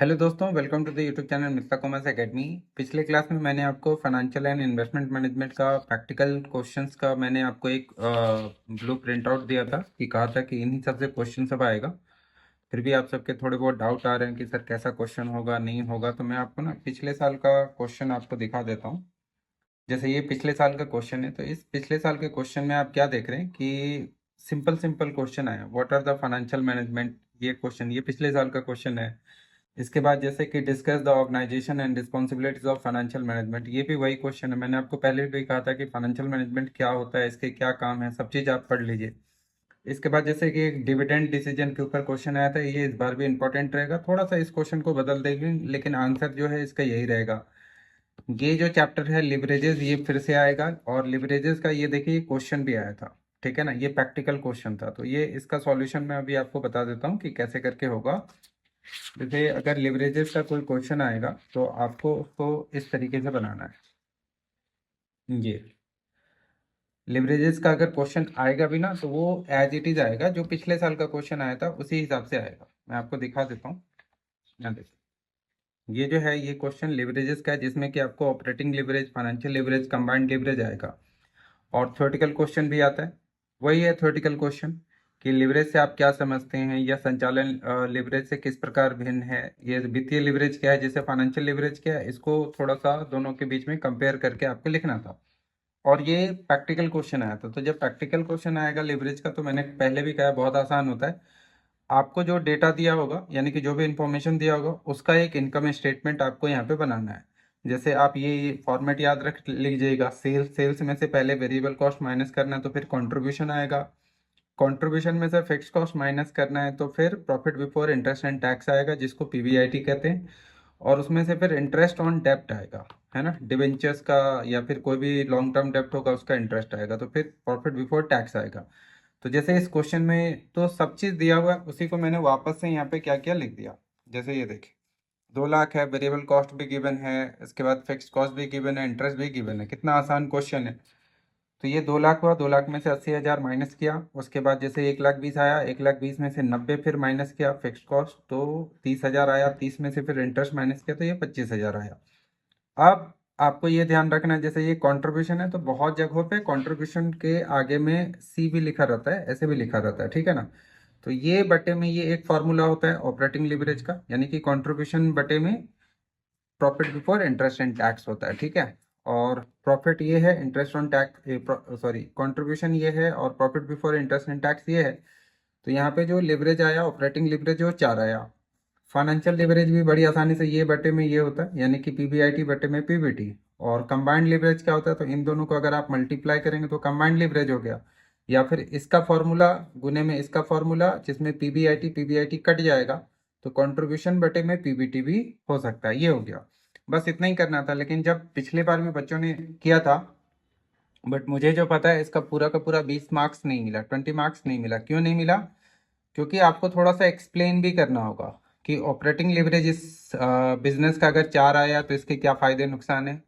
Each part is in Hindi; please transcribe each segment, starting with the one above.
हेलो दोस्तों, welcome to the YouTube channel mister commerce academy. पिछले क्लास में मैंने आपको फाइनेंशियल एंड इन्वेस्टमेंट मैनेजमेंट का प्रैक्टिकल क्वेश्चंस का मैंने आपको एक ब्लू प्रिंट आउट दिया था कि कहा था कि इन्हीं सब से क्वेश्चन सब आएगा। फिर भी आप सबके थोड़े बहुत डाउट आ रहे हैं कि सर कैसा क्वेश्चन होगा नहीं होगा, तो मैं आपको ना पिछले साल का क्वेश्चन आपको दिखा देता हूँ। जैसे ये पिछले साल का क्वेश्चन है, तो इस पिछले साल के क्वेश्चन में आप क्या देख रहे हैं कि सिंपल सिंपल क्वेश्चन आया, what are the financial management. ये क्वेश्चन ये पिछले साल का क्वेश्चन है। इसके बाद जैसे कि discuss the organisation and responsibilities of financial management, ये भी वही क्वेश्चन है। मैंने आपको पहले भी कहा था कि फाइनेंशियल मैनेजमेंट क्या होता है, इसके क्या काम है, सब चीज़ आप पढ़ लीजिए। इसके बाद जैसे कि एक डिविडेंड डिसीजन के ऊपर क्वेश्चन आया था, ये इस बार भी इंपॉर्टेंट रहेगा। थोड़ा सा इस क्वेश्चन को बदल देंगे लेकिन आंसर जो है इसका यही रहेगा। ये जो चैप्टर है लिवरेजेस, ये फिर से आएगा। और लिवरेजेस का ये देखिए क्वेश्चन भी आया था, ठीक है ना। ये प्रैक्टिकल क्वेश्चन था, तो ये इसका सॉल्यूशन मैं अभी आपको बता देता हूँ कि कैसे करके होगा। जैसे अगर लिवरेजेस का कोई क्वेश्चन आएगा तो आपको उसको इस तरीके से बनाना है। ये लिवरेजेस का अगर क्वेश्चन आएगा भी ना, तो वो एज इट इज आएगा, जो पिछले साल का क्वेश्चन आया था उसी हिसाब से आएगा। मैं आपको दिखा देता हूँ। यहाँ देखिए, ये जो है ये क्वेश्चन लिवरेजेस का है, जिसमें कि आपको operating leverage, financial leverage, combined leverage आएगा। और थ्योरेटिकल क्वेश्चन भी आता है। वही है थ्योरेटिकल क्वेश्चन कि लिवरेज से आप क्या समझते हैं, या संचालन लिवरेज से किस प्रकार भिन्न है, ये वित्तीय लिवरेज क्या है, जैसे फाइनेंशियल लिवरेज क्या है, इसको थोड़ा सा दोनों के बीच में कंपेयर करके आपको लिखना था। और ये प्रैक्टिकल क्वेश्चन आया था। तो जब प्रैक्टिकल क्वेश्चन आएगा लिवरेज का, तो मैंने पहले भी कहा बहुत आसान होता है। आपको जो डेटा दिया होगा, यानी कि जो भी इंफॉर्मेशन दिया होगा, उसका एक इनकम स्टेटमेंट आपको यहाँ पे बनाना है। जैसे आप ये फॉर्मेट याद रख लीजिएगा। सेल्स में से पहले वेरिएबल कॉस्ट माइनस करना है, तो फिर कंट्रीब्यूशन आएगा। कंट्रीब्यूशन में से फिक्स कॉस्ट माइनस करना है, तो फिर profit before interest and tax आएगा, जिसको पीबीआईटी कहते हैं। और उसमें से फिर इंटरेस्ट ऑन डेप्ट आएगा, है ना, डिबेंचर्स का या फिर कोई भी लॉन्ग टर्म डेप्ट होगा उसका इंटरेस्ट आएगा। तो फिर प्रॉफिट बिफोर टैक्स आएगा। तो जैसे इस क्वेश्चन में तो सब चीज़ दिया हुआ है, उसी को मैंने वापस से यहाँ पे क्या किया, लिख दिया। जैसे ये देखिए, 2 लाख है, वेरिएबल कॉस्ट भी गिवन है, इसके बाद फिक्स कॉस्ट भी गिवन है, इंटरेस्ट भी गिवन है। कितना आसान क्वेश्चन है। तो ये 2 लाख हुआ, 2 लाख में से 80,000 माइनस किया। उसके बाद जैसे 1,20,000 आया, 1,20,000 में से 90 फिर माइनस किया फिक्स कॉस्ट, तो 30,000 आया। 30 में से फिर इंटरेस्ट माइनस किया, तो ये 25,000 आया। अब आपको ये ध्यान रखना है, जैसे ये कंट्रीब्यूशन है, तो बहुत जगहों पे कंट्रीब्यूशन के आगे में सी भी लिखा रहता है, ऐसे भी लिखा रहता है, ठीक है ना। तो ये बटे में ये एक फॉर्मूला होता है ऑपरेटिंग लिवरेज का, यानी कि कंट्रीब्यूशन बटे में profit before interest and tax होता है, ठीक है। और प्रॉफिट ये है, interest on tax, sorry, contribution ये है, और profit before interest and tax ये है। तो यहाँ पे जो लिवरेज आया, ऑपरेटिंग लिवरेज, वो 4 आया। फाइनेंशियल लिवरेज भी बड़ी आसानी से ये बटे में ये होता है, यानी कि पीबीआईटी बटे में पीबीटी। और कंबाइंड लिवरेज क्या होता है, तो इन दोनों को अगर आप मल्टीप्लाई करेंगे तो कंबाइंड लिवरेज हो गया। या फिर इसका फॉर्मूला गुने में इसका फॉर्मूला, जिसमें पीबीआईटी पीबीआईटी कट जाएगा, तो कंट्रीब्यूशन बटे में पीबीटी भी हो सकता है। ये हो गया, बस इतना ही करना था। लेकिन जब पिछले बार में बच्चों ने किया था, बट मुझे जो पता है इसका पूरा का पूरा 20 मार्क्स नहीं मिला, 20 मार्क्स नहीं मिला। क्यों नहीं मिला? क्योंकि आपको थोड़ा सा एक्सप्लेन भी करना होगा कि ऑपरेटिंग लिवरेज इस बिजनेस का अगर 4 आया तो इसके क्या फायदे नुकसान है।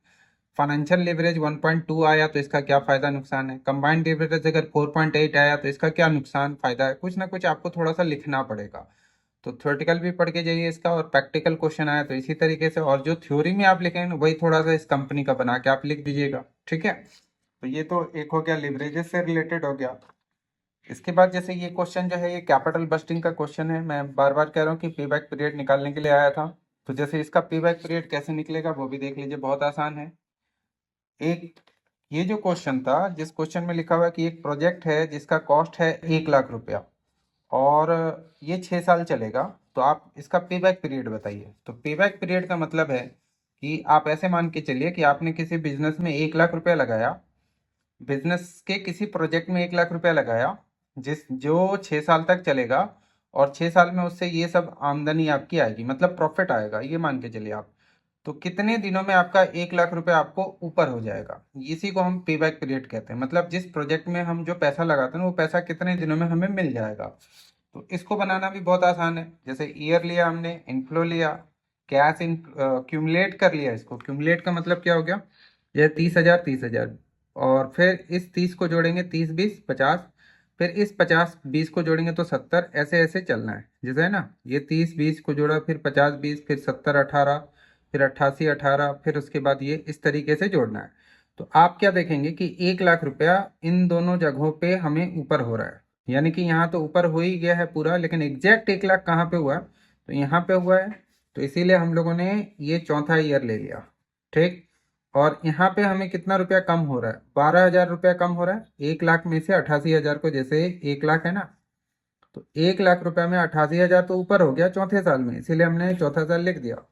फाइनेंशियल लिवरेज 1.2 आया तो इसका क्या फायदा नुकसान है। कंबाइंड लिवरेज अगर 4.8 आया तो इसका क्या नुकसान फायदा है। कुछ ना कुछ आपको थोड़ा सा लिखना पड़ेगा। तो थ्योरेटिकल भी पढ़ के जाइए इसका, और प्रैक्टिकल क्वेश्चन आया तो इसी तरीके से। और जो थ्योरी में आप लिखेंगे वही थोड़ा सा इस कंपनी का बना के आप लिख दीजिएगा, ठीक है। तो ये तो एक हो गया, लिवरेजेस से रिलेटेड हो गया। इसके बाद जैसे ये क्वेश्चन जो है, ये कैपिटल बस्टिंग का क्वेश्चन है। मैं बार बार कह रहा हूँ कि पे बैक पीरियड निकालने के लिए आया था। तो जैसे इसका पे बैक पीरियड कैसे निकलेगा वो भी देख लीजिए, बहुत आसान है। एक ये जो क्वेश्चन था, जिस क्वेश्चन में लिखा हुआ है कि एक प्रोजेक्ट है जिसका कॉस्ट है 1 लाख रुपया, और ये 6 साल चलेगा, तो आप इसका पे बैक पीरियड बताइए। तो पे बैक पीरियड का मतलब है कि आप ऐसे मान के चलिए कि आपने किसी बिजनेस में 1 लाख रुपया लगाया, बिजनेस के किसी प्रोजेक्ट में 1 लाख रुपया लगाया, जो 6 साल तक चलेगा। और 6 साल में उससे ये सब आमदनी आपकी आएगी, मतलब प्रॉफिट आएगा, ये मान के चलिए आप। तो कितने दिनों में आपका 1 लाख रुपया आपको ऊपर हो जाएगा, इसी को हम पे बैक पीरियड कहते हैं। मतलब जिस प्रोजेक्ट में हम जो पैसा लगाते हैं वो पैसा कितने दिनों में हमें मिल जाएगा। तो इसको बनाना भी बहुत आसान है। जैसे ईयर लिया हमने, इनफ्लो लिया, कैश इन क्यूमुलेट कर लिया। इसको क्यूमुलेट का मतलब क्या हो गया, ये 30,000 30,000, और फिर इस 30 को जोड़ेंगे, 30 20 50, फिर इस 50-20 को जोड़ेंगे तो 70, ऐसे ऐसे चलना है जैसे है ना। ये 30-20 को जोड़ा, फिर 50-20, फिर 70-18, फिर 88-18, फिर उसके बाद ये इस तरीके से जोड़ना है। तो आप क्या देखेंगे कि 1 लाख रुपया इन दोनों जगहों पे हमें ऊपर हो रहा है, यानी कि यहाँ तो ऊपर हो ही गया है पूरा, लेकिन एग्जैक्ट 1 लाख कहाँ पे हुआ है, तो यहाँ पे हुआ है। तो इसीलिए हम लोगों ने ये चौथा ईयर ले लिया, ठीक। और यहाँ पे हमें कितना रुपया कम हो रहा है, 12,000 रुपया कम हो रहा है। 1 लाख में से 88,000 को, जैसे 1 लाख है ना, तो 1 लाख रुपया में 88,000 तो ऊपर हो गया चौथे साल में, इसीलिए हमने चौथा साल लिख दिया।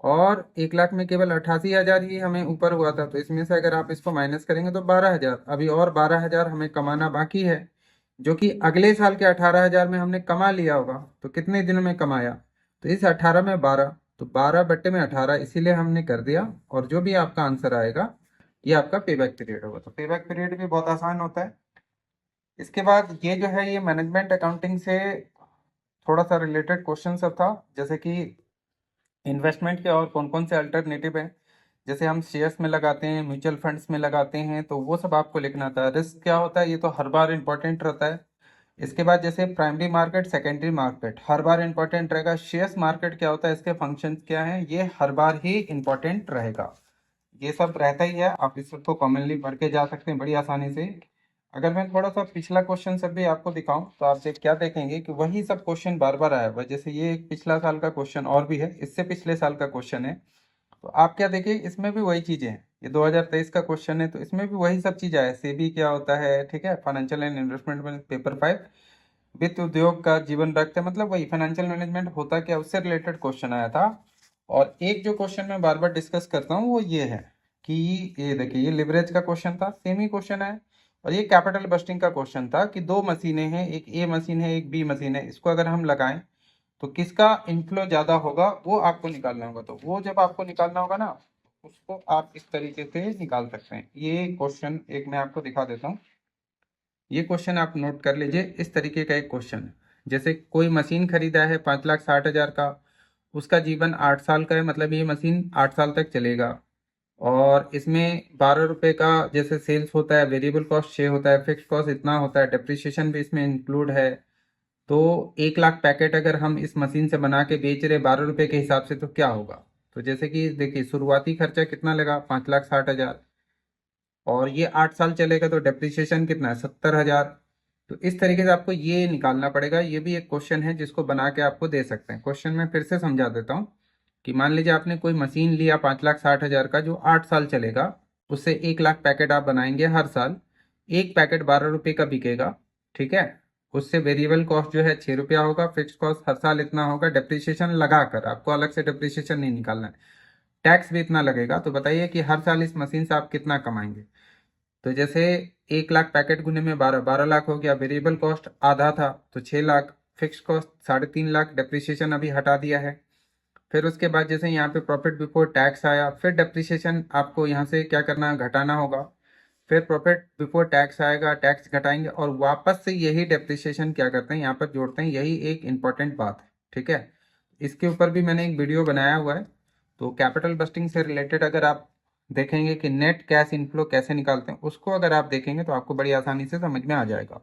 और 1 लाख में केवल 88,000 ही हमें ऊपर हुआ था, तो इसमें से अगर आप इसको माइनस करेंगे तो 12,000, अभी और 12,000 हमें कमाना बाकी है, जो कि अगले साल के 18,000 में हमने कमा लिया होगा। तो कितने दिनों में कमाया, तो इस 18 में 12, तो 12/18, इसीलिए हमने कर दिया। और जो भी आपका आंसर आएगा ये आपका पे बैक पीरियड होगा। तो पे बैक पीरियड भी बहुत आसान होता है। इसके बाद ये जो है ये मैनेजमेंट अकाउंटिंग से थोड़ा सा रिलेटेड क्वेश्चन सब था, जैसे कि इन्वेस्टमेंट के और कौन कौन से अल्टरनेटिव हैं। जैसे हम शेयर्स में लगाते हैं, म्यूचुअल फंड्स में लगाते हैं, तो वो सब आपको लिखना था। रिस्क क्या होता है ये तो हर बार इंपॉर्टेंट रहता है। इसके बाद जैसे प्राइमरी मार्केट, सेकेंडरी मार्केट हर बार इंपॉर्टेंट रहेगा। शेयर्स मार्केट क्या होता है, इसके फंक्शंस क्या हैं, ये हर बार ही इंपॉर्टेंट रहेगा। ये सब रहता ही है, आप इस सबको कॉमनली पढ़ के जा सकते हैं बड़ी आसानी से। अगर मैं थोड़ा सा पिछला क्वेश्चन सब भी आपको दिखाऊं तो आप क्या देखेंगे कि वही सब क्वेश्चन बार बार आया हुआ है। जैसे ये एक पिछला साल का क्वेश्चन और भी है, इससे पिछले साल का क्वेश्चन है, तो आप क्या देखिए इसमें भी वही चीजें हैं। ये 2023 का क्वेश्चन है, तो इसमें भी वही सब चीजें आए। सेबी क्या होता है, ठीक है, फाइनेंशियल एंड इन्वेस्टमेंट में पेपर 5, वित्त उद्योग का जीवन रखते हैं, मतलब वही फाइनेंशियल मैनेजमेंट होता क्या, उससे रिलेटेड क्वेश्चन आया था। और एक जो क्वेश्चन मैं बार बार डिस्कस करता हूँ वो ये है कि ये देखिए, ये लिवरेज का क्वेश्चन था, सेम ही क्वेश्चन है। और ये कैपिटल बस्टिंग का क्वेश्चन था कि दो मशीनें हैं, एक ए मशीन है एक बी मशीन है, इसको अगर हम लगाएं तो किसका इनफ्लो ज्यादा होगा वो आपको निकालना होगा। तो वो जब आपको निकालना होगा ना, उसको आप इस तरीके से निकाल सकते हैं। ये क्वेश्चन एक मैं आपको दिखा देता हूँ। ये क्वेश्चन आप नोट कर लीजिए, इस तरीके का एक क्वेश्चन। जैसे कोई मशीन खरीदा है 5,60,000 का, उसका जीवन 8 साल का है, मतलब ये मशीन 8 साल तक चलेगा। और इसमें 12 रुपए का जैसे सेल्स होता है, वेरिएबल कॉस्ट 6 होता है, फिक्स कॉस्ट इतना होता है, डेप्रिसिएशन भी इसमें इंक्लूड है। तो 1 लाख पैकेट अगर हम इस मशीन से बना के बेच रहे 12 रुपए के हिसाब से, तो क्या होगा। तो जैसे कि देखिए शुरुआती खर्चा कितना लगा, 5,60,000, और ये 8 साल चलेगा तो डेप्रिसिएशन कितना है, 70,000। तो इस तरीके से आपको ये निकालना पड़ेगा। ये भी एक क्वेश्चन है जिसको बना के आपको दे सकते हैं। क्वेश्चन में फिर से समझा देता हूँ कि मान लीजिए आपने कोई मशीन लिया 5,60,000 का जो 8 साल चलेगा, उससे 1 लाख पैकेट आप बनाएंगे हर साल, एक पैकेट 12 रुपये का बिकेगा, ठीक है। उससे वेरिएबल कॉस्ट जो है 6 रुपया होगा, फिक्स कॉस्ट हर साल इतना होगा, डेप्रिसिएशन लगाकर, आपको अलग से डेप्रिसिएशन नहीं निकालना है, टैक्स भी इतना लगेगा। तो बताइए कि हर साल इस मशीन से आप कितना कमाएंगे। तो जैसे 1 लाख पैकेट गुने में 12 लाख हो गया, वेरिएबल कॉस्ट आधा था तो 6 lakh, fix cost 3.5 lakh, depreciation अभी हटा दिया है। फिर उसके बाद जैसे यहाँ पे प्रॉफिट बिफोर टैक्स आया, फिर डेप्रिसिएशन आपको यहाँ से क्या करना है, घटाना होगा। फिर प्रॉफिट बिफोर टैक्स आएगा, टैक्स घटाएंगे और वापस से यही डेप्रिसिएशन क्या करते हैं यहाँ पर जोड़ते हैं। यही एक इंपॉर्टेंट बात है, ठीक है। इसके ऊपर भी मैंने एक वीडियो बनाया हुआ है। तो कैपिटल बस्टिंग से रिलेटेड अगर आप देखेंगे कि नेट कैश इनफ्लो कैसे निकालते हैं, उसको अगर आप देखेंगे तो आपको बड़ी आसानी से समझ में आ जाएगा।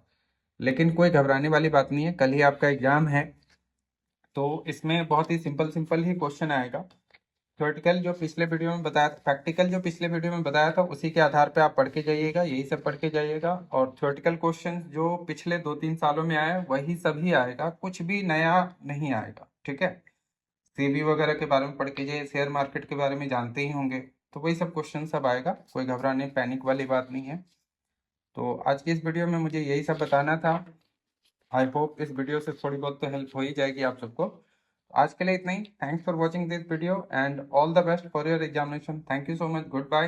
लेकिन कोई घबराने वाली बात नहीं है, कल ही आपका एग्जाम है, तो इसमें बहुत ही सिंपल सिंपल ही क्वेश्चन आएगा। थ्योरेटिकल जो पिछले वीडियो में बताया, प्रैक्टिकल जो पिछले वीडियो में बताया था उसी के आधार पे आप पढ़ के जाइएगा, यही सब पढ़ के जाइएगा। और थ्योरेटिकल क्वेश्चन जो पिछले 2-3 सालों में आया वही सभी आएगा, कुछ भी नया नहीं आएगा, ठीक है। सेबी वगैरह के बारे में पढ़ के जाइए, शेयर मार्केट के बारे में जानते ही होंगे, तो वही सब क्वेश्चन सब आएगा, कोई घबराने पैनिक वाली बात नहीं है। तो आज की इस वीडियो में मुझे यही सब बताना था। आई होप इस वीडियो से थोड़ी बहुत तो हेल्प हो ही जाएगी आप सबको। आज के लिए इतना ही। Thanks for watching this video and all the best for your examination. Thank you so much, good bye.